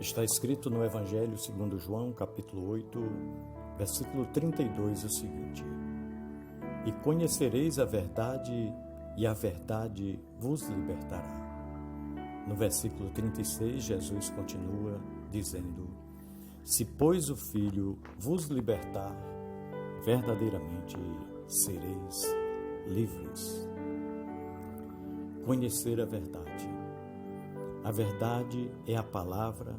Está escrito no Evangelho segundo João, capítulo 8, versículo 32, o seguinte: E conhecereis a verdade, e a verdade vos libertará. No versículo 36, Jesus continua dizendo: Se, pois, o Filho vos libertar, verdadeiramente sereis livres. Conhecer a verdade. A verdade é a palavra,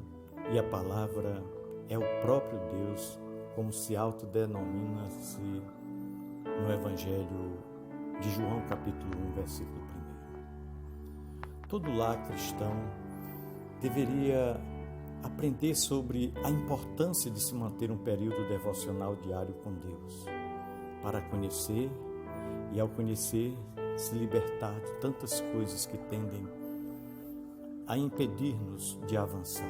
e a palavra é o próprio Deus, como se autodenomina-se no Evangelho de João, capítulo 1, versículo 1. Todo lar cristão deveria aprender sobre a importância de se manter um período devocional diário com Deus, para conhecer e, ao conhecer, se libertar de tantas coisas que tendem a impedir-nos de avançar.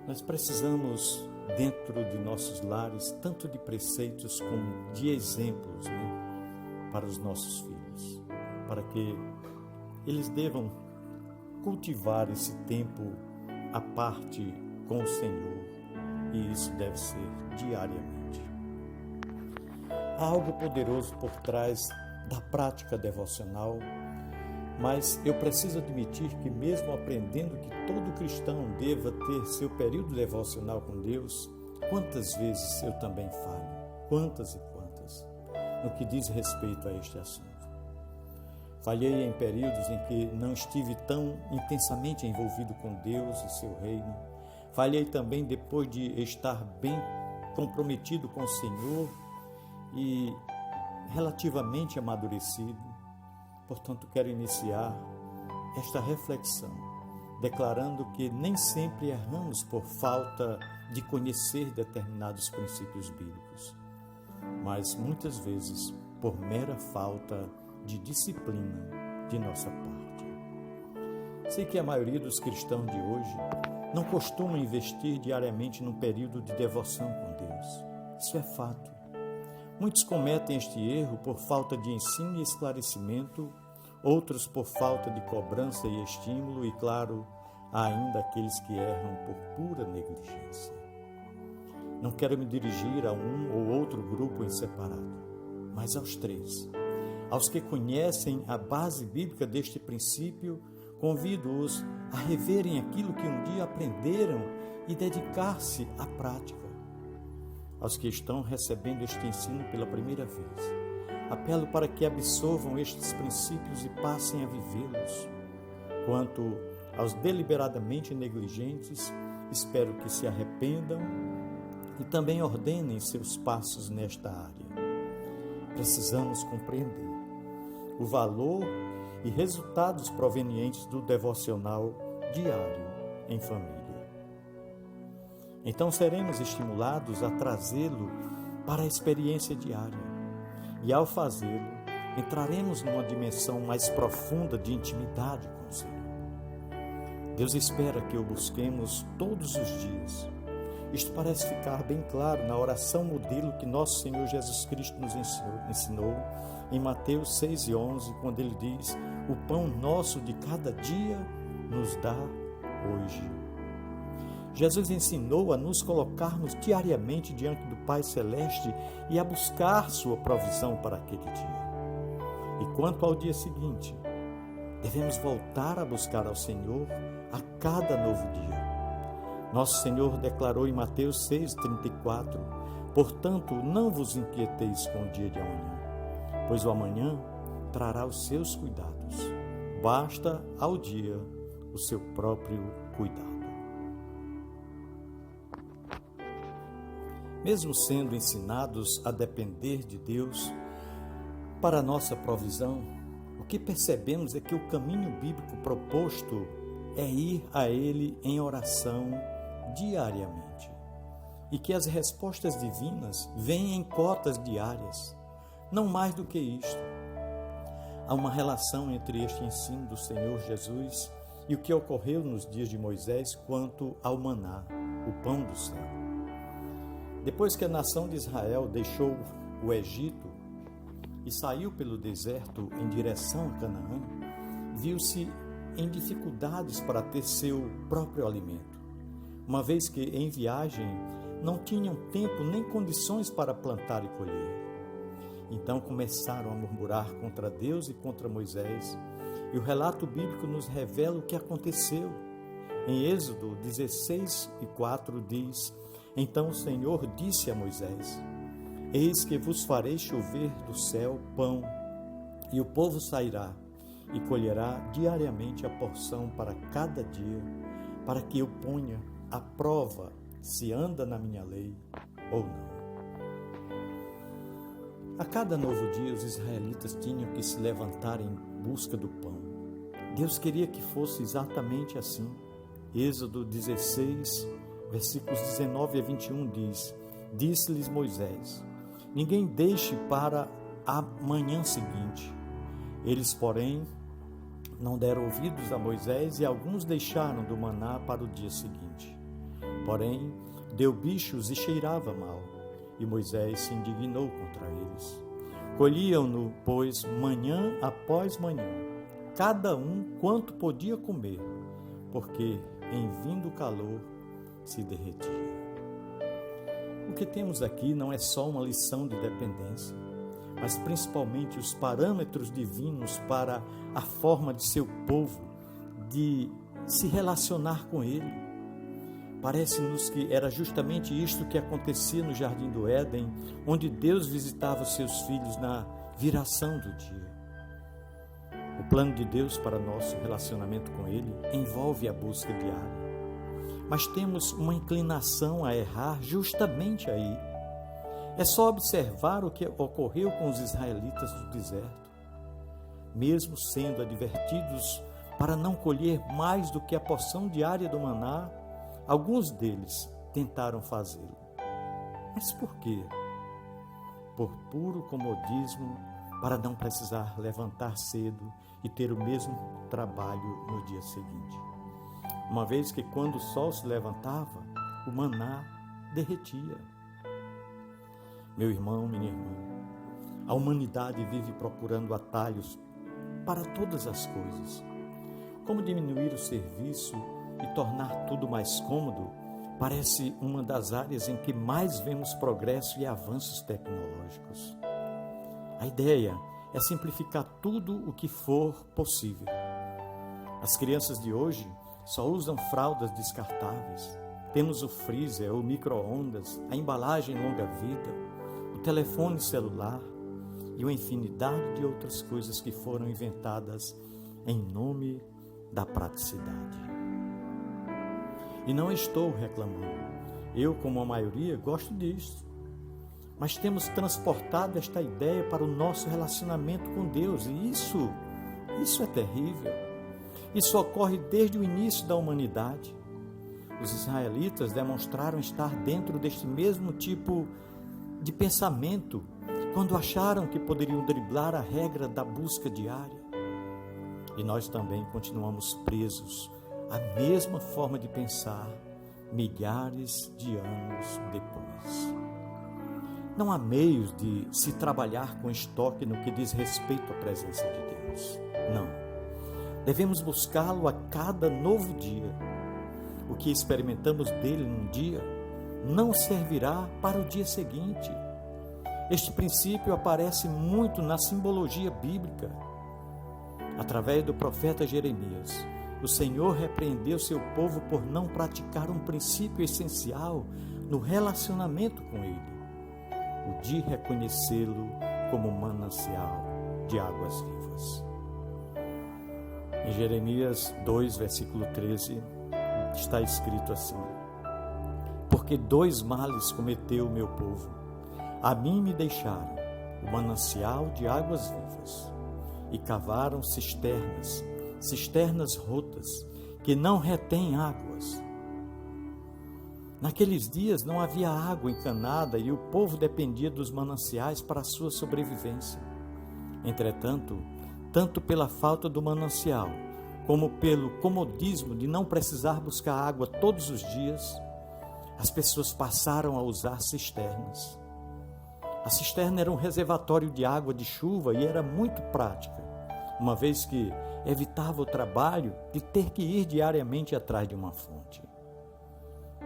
Nós precisamos, dentro de nossos lares, tanto de preceitos como de exemplos, para os nossos filhos, para que eles devam cultivar esse tempo à parte com o Senhor, e isso deve ser diariamente. Há algo poderoso por trás da prática devocional, mas eu preciso admitir que, mesmo aprendendo que todo cristão deva ter seu período devocional com Deus, quantas vezes eu também falho, quantas e quantas, no que diz respeito a este assunto. Falhei em períodos em que não estive tão intensamente envolvido com Deus e seu reino. Falhei também depois de estar bem comprometido com o Senhor e relativamente amadurecido. Portanto, quero iniciar esta reflexão declarando que nem sempre erramos por falta de conhecer determinados princípios bíblicos, mas muitas vezes por mera falta de disciplina de nossa parte. Sei que a maioria dos cristãos de hoje não costuma investir diariamente num período de devoção com Deus. Isso é fato. Muitos cometem este erro por falta de ensino e esclarecimento, outros por falta de cobrança e estímulo, e, claro, há ainda aqueles que erram por pura negligência. Não quero me dirigir a um ou outro grupo em separado, mas aos três. Aos que conhecem a base bíblica deste princípio, convido-os a reverem aquilo que um dia aprenderam e dedicar-se à prática. Aos que estão recebendo este ensino pela primeira vez, apelo para que absorvam estes princípios e passem a vivê-los. Quanto aos deliberadamente negligentes, espero que se arrependam e também ordenem seus passos nesta área. Precisamos compreender o valor e resultados provenientes do devocional diário em família. Então seremos estimulados a trazê-lo para a experiência diária, e ao fazê-lo, entraremos numa dimensão mais profunda de intimidade com o Senhor. Deus espera que o busquemos todos os dias. Isto parece ficar bem claro na oração modelo que nosso Senhor Jesus Cristo nos ensinou em Mateus 6:11, quando ele diz: O pão nosso de cada dia nos dá hoje. Jesus ensinou a nos colocarmos diariamente diante do Pai Celeste e a buscar sua provisão para aquele dia. E quanto ao dia seguinte, devemos voltar a buscar ao Senhor a cada novo dia. Nosso Senhor declarou em Mateus 6:34, Portanto, não vos inquieteis com o dia de amanhã, pois o amanhã trará os seus cuidados. Basta ao dia o seu próprio cuidado. Mesmo sendo ensinados a depender de Deus para a nossa provisão, o que percebemos é que o caminho bíblico proposto é ir a Ele em oração diariamente, e que as respostas divinas vêm em cotas diárias, não mais do que isto. Há uma relação entre este ensino do Senhor Jesus e o que ocorreu nos dias de Moisés quanto ao maná, o pão do céu. Depois que a nação de Israel deixou o Egito e saiu pelo deserto em direção a Canaã, viu-se em dificuldades para ter seu próprio alimento, uma vez que em viagem não tinham tempo nem condições para plantar e colher. Então começaram a murmurar contra Deus e contra Moisés, e o relato bíblico nos revela o que aconteceu. Em Êxodo 16:4 diz: Então o Senhor disse a Moisés: Eis que vos farei chover do céu pão, e o povo sairá e colherá diariamente a porção para cada dia, para que eu ponha à prova se anda na minha lei ou não. A cada novo dia os israelitas tinham que se levantar em busca do pão. Deus queria que fosse exatamente assim. Êxodo 16, versículos 19 a 21 diz: Disse-lhes Moisés: Ninguém deixe para a manhã seguinte. Eles, porém, não deram ouvidos a Moisés e alguns deixaram do maná para o dia seguinte. Porém, deu bichos e cheirava mal, e Moisés se indignou contra eles. Colhiam-no, pois, manhã após manhã, cada um quanto podia comer, porque, em vindo o calor, se derretia. O que temos aqui não é só uma lição de dependência, mas principalmente os parâmetros divinos para a forma de seu povo de se relacionar com Ele. Parece-nos que era justamente isto que acontecia no Jardim do Éden, onde Deus visitava os seus filhos na viração do dia. O plano de Deus para nosso relacionamento com Ele envolve a busca diária. Mas temos uma inclinação a errar justamente aí. É só observar o que ocorreu com os israelitas do deserto. Mesmo sendo advertidos para não colher mais do que a porção diária do maná, alguns deles tentaram fazê-lo. Mas por quê? Por puro comodismo, para não precisar levantar cedo e ter o mesmo trabalho no dia seguinte. Uma vez que quando o sol se levantava, o maná derretia. Meu irmão, minha irmã, a humanidade vive procurando atalhos para todas as coisas. Como diminuir o serviço e tornar tudo mais cômodo, parece uma das áreas em que mais vemos progresso e avanços tecnológicos. A ideia é simplificar tudo o que for possível. As crianças de hoje só usam fraldas descartáveis. Temos o freezer, o micro-ondas, a embalagem longa-vida, o telefone celular e uma infinidade de outras coisas que foram inventadas em nome da praticidade. E não estou reclamando. Eu, como a maioria, gosto disso. Mas temos transportado esta ideia para o nosso relacionamento com Deus. E isso é terrível. Isso ocorre desde o início da humanidade. Os israelitas demonstraram estar dentro deste mesmo tipo de pensamento quando acharam que poderiam driblar a regra da busca diária. E nós também continuamos presos à mesma forma de pensar milhares de anos depois. Não há meios de se trabalhar com estoque no que diz respeito à presença de Deus. Não. Devemos buscá-lo a cada novo dia. O que experimentamos dele num dia não servirá para o dia seguinte. Este princípio aparece muito na simbologia bíblica. Através do profeta Jeremias, o Senhor repreendeu seu povo por não praticar um princípio essencial no relacionamento com Ele, o de reconhecê-lo como manancial de águas vivas. Em Jeremias 2, versículo 13, está escrito assim: Porque dois males cometeu o meu povo. A mim me deixaram o manancial de águas vivas e cavaram cisternas rotas que não retêm águas. Naqueles dias não havia água encanada e o povo dependia dos mananciais para a sua sobrevivência. Entretanto, tanto pela falta do manancial, como pelo comodismo de não precisar buscar água todos os dias, as pessoas passaram a usar cisternas. A cisterna era um reservatório de água de chuva e era muito prática, uma vez que evitava o trabalho de ter que ir diariamente atrás de uma fonte.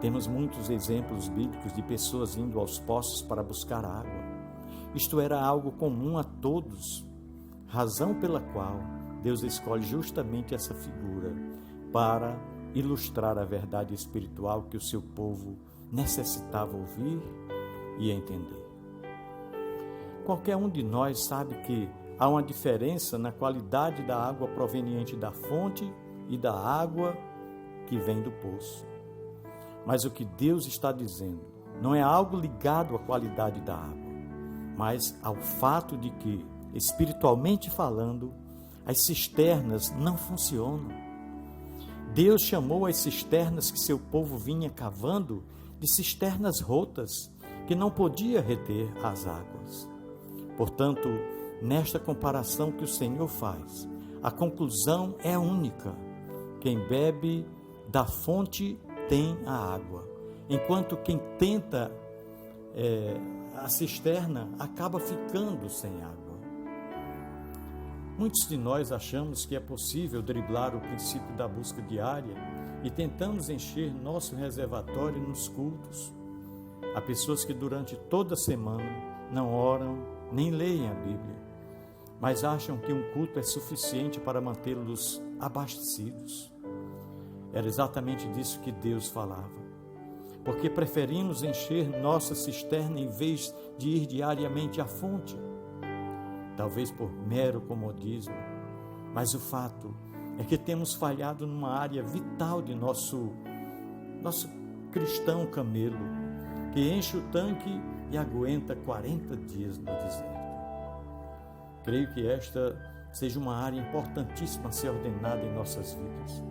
Temos muitos exemplos bíblicos de pessoas indo aos poços para buscar água. Isto era algo comum a todos, razão pela qual Deus escolhe justamente essa figura para ilustrar a verdade espiritual que o seu povo necessitava ouvir e entender. Qualquer um de nós sabe que há uma diferença na qualidade da água proveniente da fonte e da água que vem do poço. Mas o que Deus está dizendo não é algo ligado à qualidade da água, mas ao fato de que, espiritualmente falando, as cisternas não funcionam. Deus chamou as cisternas que seu povo vinha cavando de cisternas rotas, que não podia reter as águas. Portanto, nesta comparação que o Senhor faz, a conclusão é única. Quem bebe da fonte tem a água, enquanto quem tenta a cisterna acaba ficando sem água. Muitos de nós achamos que é possível driblar o princípio da busca diária e tentamos encher nosso reservatório nos cultos. Há pessoas que durante toda a semana não oram nem leem a Bíblia, mas acham que um culto é suficiente para mantê-los abastecidos. Era exatamente disso que Deus falava, porque preferimos encher nossa cisterna em vez de ir diariamente à fonte, talvez por mero comodismo, mas o fato é que temos falhado numa área vital de nosso cristão camelo, que enche o tanque e aguenta 40 dias no deserto. Creio que esta seja uma área importantíssima a ser ordenada em nossas vidas.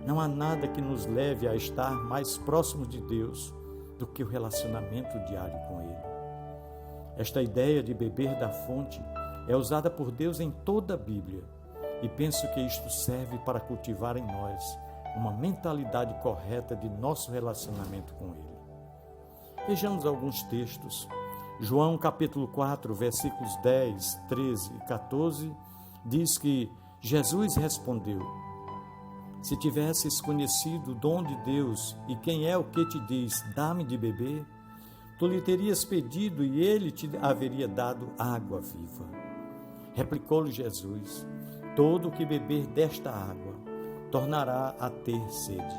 Não há nada que nos leve a estar mais próximos de Deus do que o relacionamento diário com Ele. Esta ideia de beber da fonte é usada por Deus em toda a Bíblia e penso que isto serve para cultivar em nós uma mentalidade correta de nosso relacionamento com Ele. Vejamos alguns textos. João capítulo 4, versículos 10, 13 e 14, diz que Jesus respondeu: se tivesses conhecido o dom de Deus e quem é o que te diz, dá-me de beber, tu lhe terias pedido e ele te haveria dado água viva. Replicou-lhe Jesus: todo o que beber desta água tornará a ter sede.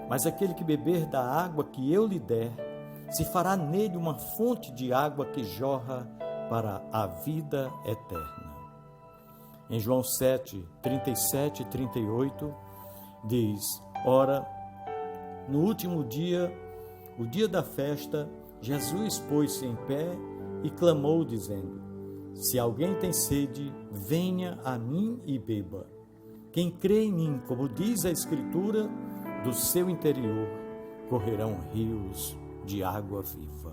Mas aquele que beber da água que eu lhe der, se fará nele uma fonte de água que jorra para a vida eterna. Em João 7, 37 e 38, diz: ora, no último dia, o dia da festa, Jesus pôs-se em pé e clamou, dizendo: se alguém tem sede, venha a mim e beba. Quem crê em mim, como diz a Escritura, do seu interior correrão rios de água viva.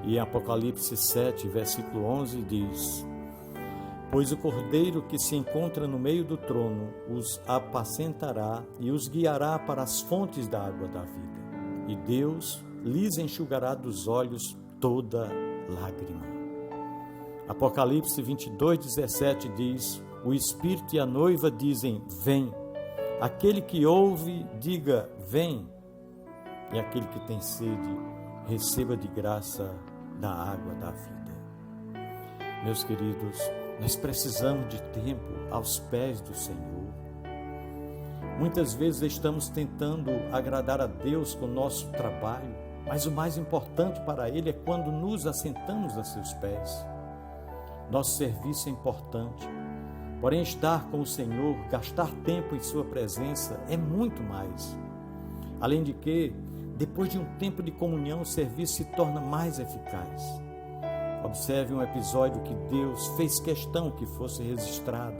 E em Apocalipse 7, versículo 11, diz: pois o cordeiro que se encontra no meio do trono os apacentará e os guiará para as fontes da água da vida, e Deus lhes enxugará dos olhos toda lágrima. Apocalipse 22, 17 diz: o Espírito e a noiva dizem, vem. Aquele que ouve, diga, vem. E aquele que tem sede, receba de graça da água da vida. Meus queridos, nós precisamos de tempo aos pés do Senhor. Muitas vezes estamos tentando agradar a Deus com o nosso trabalho, mas o mais importante para Ele é quando nos assentamos a seus pés. Nosso serviço é importante, porém estar com o Senhor, gastar tempo em sua presença é muito mais. Além de que, depois de um tempo de comunhão, o serviço se torna mais eficaz. Observe um episódio que Deus fez questão que fosse registrado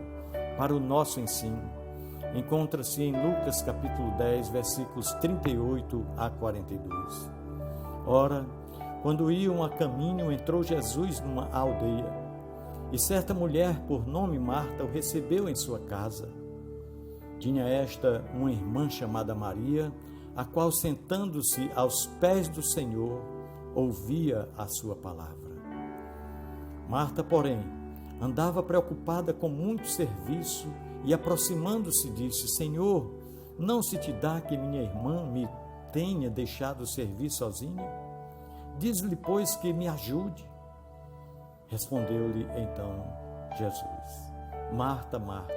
para o nosso ensino. Encontra-se em Lucas capítulo 10, versículos 38 a 42. Ora, quando iam a caminho, entrou Jesus numa aldeia, e certa mulher, por nome Marta, o recebeu em sua casa. Tinha esta uma irmã chamada Maria, a qual, sentando-se aos pés do Senhor, ouvia a sua palavra. Marta, porém, Andava preocupada com muito serviço e, aproximando-se, disse: Senhor, não se te dá que minha irmã me tenha deixado servir sozinha? Diz-lhe, pois, que me ajude. Respondeu-lhe então Jesus: Marta, Marta,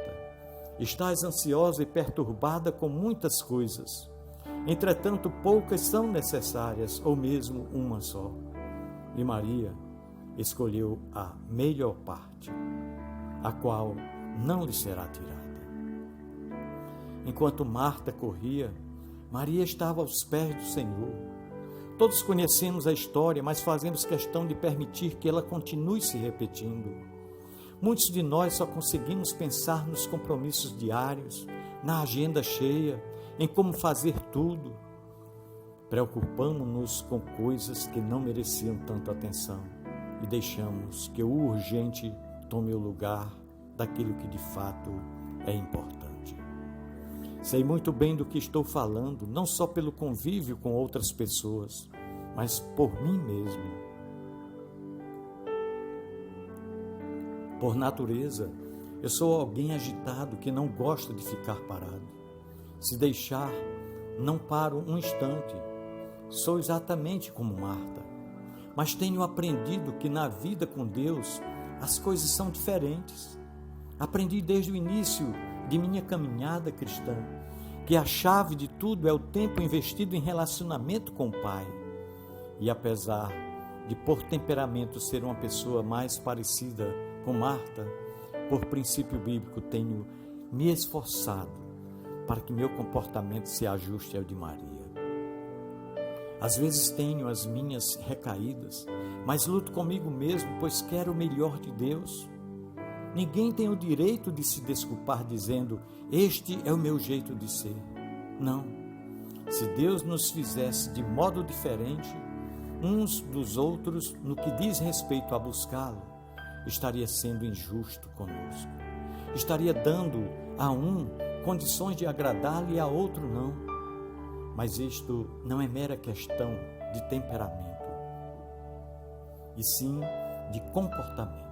estás ansiosa e perturbada com muitas coisas. Entretanto, poucas são necessárias, ou mesmo uma só. E Maria escolheu a melhor parte, a qual não lhe será tirada. Enquanto Marta corria, Maria estava aos pés do Senhor. Todos conhecemos a história, mas fazemos questão de permitir que ela continue se repetindo. Muitos de nós só conseguimos pensar nos compromissos diários, na agenda cheia, em como fazer tudo. Preocupamos-nos com coisas que não mereciam tanta atenção e deixamos que o urgente tome o lugar daquilo que de fato é importante. Sei muito bem do que estou falando, não só pelo convívio com outras pessoas, mas por mim mesmo. Por natureza, eu sou alguém agitado que não gosta de ficar parado. Se deixar, não paro um instante. Sou exatamente como Marta. Mas tenho aprendido que na vida com Deus as coisas são diferentes. Aprendi desde o início de minha caminhada cristã que a chave de tudo é o tempo investido em relacionamento com o Pai. E apesar de por temperamento ser uma pessoa mais parecida com Marta, por princípio bíblico tenho me esforçado para que meu comportamento se ajuste ao de Maria. Às vezes tenho as minhas recaídas, mas luto comigo mesmo, pois quero o melhor de Deus. Ninguém tem o direito de se desculpar dizendo: este é o meu jeito de ser. Não. Se Deus nos fizesse de modo diferente uns dos outros no que diz respeito a buscá-lo, estaria sendo injusto conosco. Estaria dando a um condições de agradar-lhe e a outro não. Mas isto não é mera questão de temperamento, e sim de comportamento.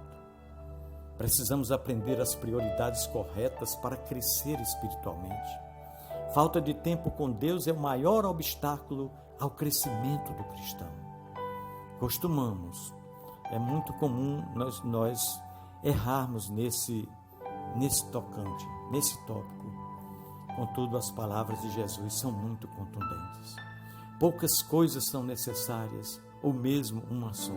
Precisamos aprender as prioridades corretas para crescer espiritualmente. Falta de tempo com Deus é o maior obstáculo ao crescimento do cristão. É muito comum nós errarmos nesse tópico. Contudo, as palavras de Jesus são muito contundentes. Poucas coisas são necessárias, ou mesmo uma só.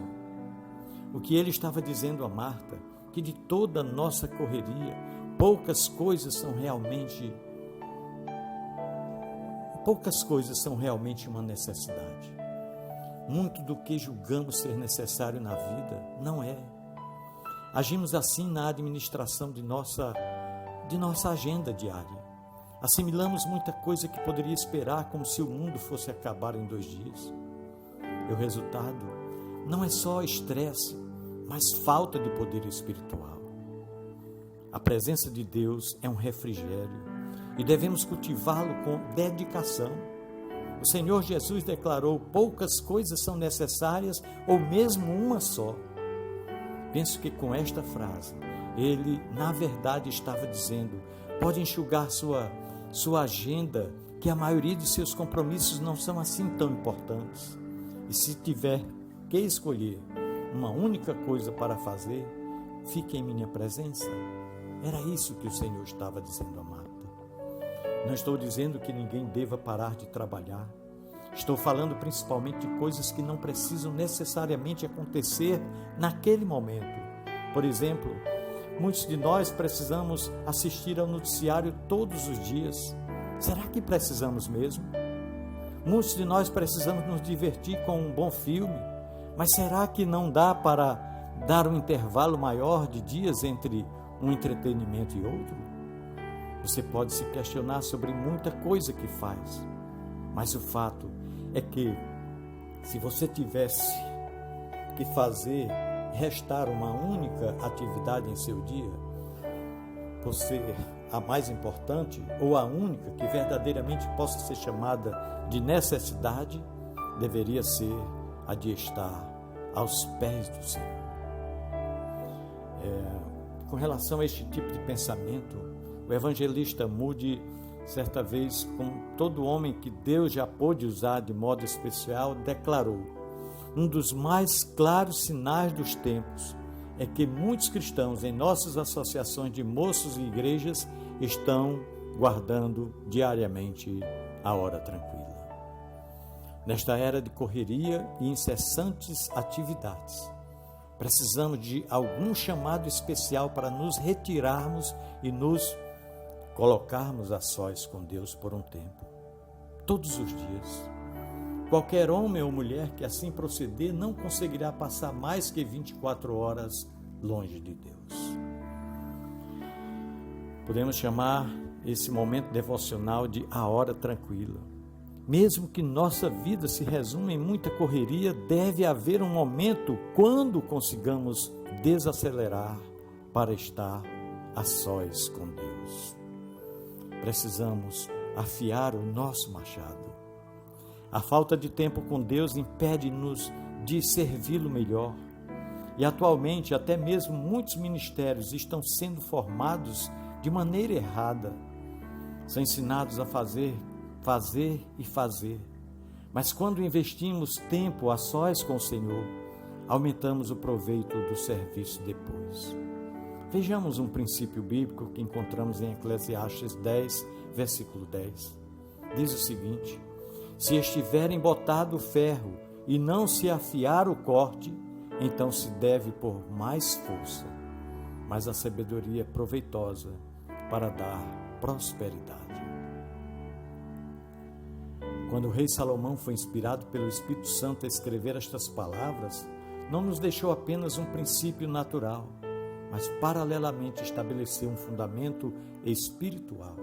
O que ele estava dizendo a Marta, que de toda a nossa correria, poucas coisas são realmente uma necessidade. Muito do que julgamos ser necessário na vida não é. Agimos assim na administração de nossa agenda diária. Assimilamos muita coisa que poderia esperar como se o mundo fosse acabar em 2 dias. E o resultado não é só estresse, mas falta de poder espiritual. A presença de Deus é um refrigério e devemos cultivá-lo com dedicação. O Senhor Jesus declarou: poucas coisas são necessárias, ou mesmo uma só. Penso que com esta frase, ele, na verdade, estava dizendo: pode enxugar sua agenda, que a maioria de seus compromissos não são assim tão importantes. E se tiver que escolher uma única coisa para fazer, fique em minha presença. Era isso que o Senhor estava dizendo a Marta. Não estou dizendo que ninguém deva parar de trabalhar. Estou falando principalmente de coisas que não precisam necessariamente acontecer naquele momento. Por exemplo, muitos de nós precisamos assistir ao noticiário todos os dias. Será que precisamos mesmo? Muitos de nós precisamos nos divertir com um bom filme, mas será que não dá para dar um intervalo maior de dias entre um entretenimento e outro? Você pode se questionar sobre muita coisa que faz, mas o fato é que, se você tivesse que restar uma única atividade em seu dia, por ser a mais importante ou a única que verdadeiramente possa ser chamada de necessidade, deveria ser a de estar aos pés do Senhor. com relação a este tipo de pensamento, o evangelista Moody, certa vez, como todo homem que Deus já pôde usar de modo especial, declarou: um dos mais claros sinais dos tempos é que muitos cristãos em nossas associações de moços e igrejas estão guardando diariamente a hora tranquila. Nesta era de correria e incessantes atividades, precisamos de algum chamado especial para nos retirarmos e nos colocarmos a sós com Deus por um tempo, todos os dias. Qualquer homem ou mulher que assim proceder não conseguirá passar mais que 24 horas longe de Deus. Podemos chamar esse momento devocional de a hora tranquila. Mesmo que nossa vida se resuma em muita correria, deve haver um momento quando consigamos desacelerar para estar a sós com Deus. Precisamos afiar o nosso machado. A falta de tempo com Deus impede-nos de servi-lo melhor. E atualmente até mesmo muitos ministérios estão sendo formados de maneira errada. São ensinados a fazer e fazer. Mas quando investimos tempo a sós com o Senhor, aumentamos o proveito do serviço depois. Vejamos um princípio bíblico que encontramos em Eclesiastes 10, versículo 10. Diz o seguinte: se estiver embotado o ferro e não se afiar o corte, então se deve pôr mais força, mas a sabedoria é proveitosa para dar prosperidade. Quando o rei Salomão foi inspirado pelo Espírito Santo a escrever estas palavras, não nos deixou apenas um princípio natural, mas paralelamente estabeleceu um fundamento espiritual.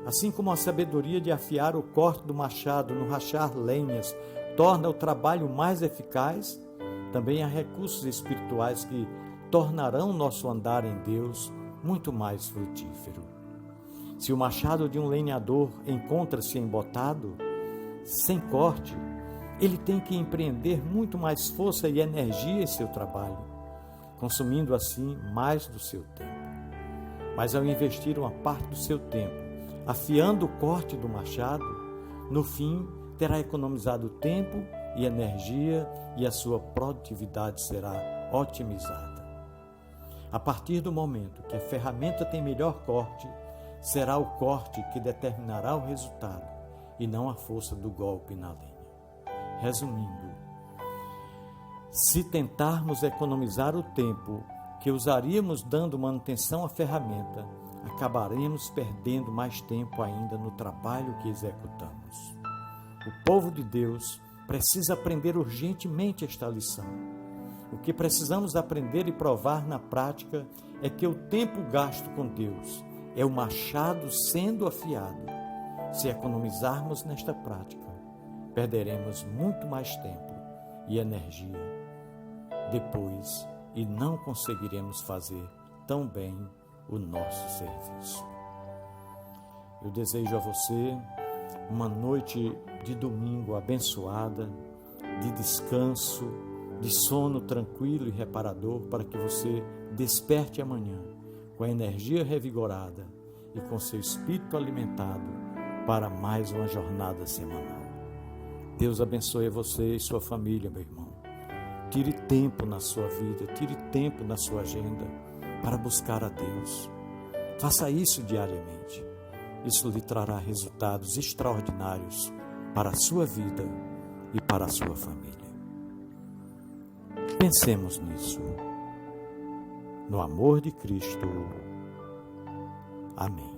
Assim como a sabedoria de afiar o corte do machado no rachar lenhas torna o trabalho mais eficaz, também há recursos espirituais que tornarão nosso andar em Deus muito mais frutífero. Se o machado de um lenhador encontra-se embotado, sem corte, ele tem que empreender muito mais força e energia em seu trabalho, consumindo assim mais do seu tempo. Mas ao investir uma parte do seu tempo afiando o corte do machado, no fim terá economizado tempo e energia e a sua produtividade será otimizada. A partir do momento que a ferramenta tem melhor corte, será o corte que determinará o resultado e não a força do golpe na lenha. Resumindo, se tentarmos economizar o tempo que usaríamos dando manutenção à ferramenta, acabaremos perdendo mais tempo ainda no trabalho que executamos. O povo de Deus precisa aprender urgentemente esta lição. O que precisamos aprender e provar na prática é que o tempo gasto com Deus é o machado sendo afiado. Se economizarmos nesta prática, perderemos muito mais tempo e energia depois e não conseguiremos fazer tão bem o nosso serviço. Eu desejo a você uma noite de domingo abençoada, de descanso, de sono tranquilo e reparador, para que você desperte amanhã com a energia revigorada e com seu espírito alimentado para mais uma jornada semanal. Deus abençoe você e sua família, meu irmão. Tire tempo na sua vida, tire tempo na sua agenda para buscar a Deus. Faça isso diariamente. Isso lhe trará resultados extraordinários para a sua vida e para a sua família. Pensemos nisso. No amor de Cristo. Amém.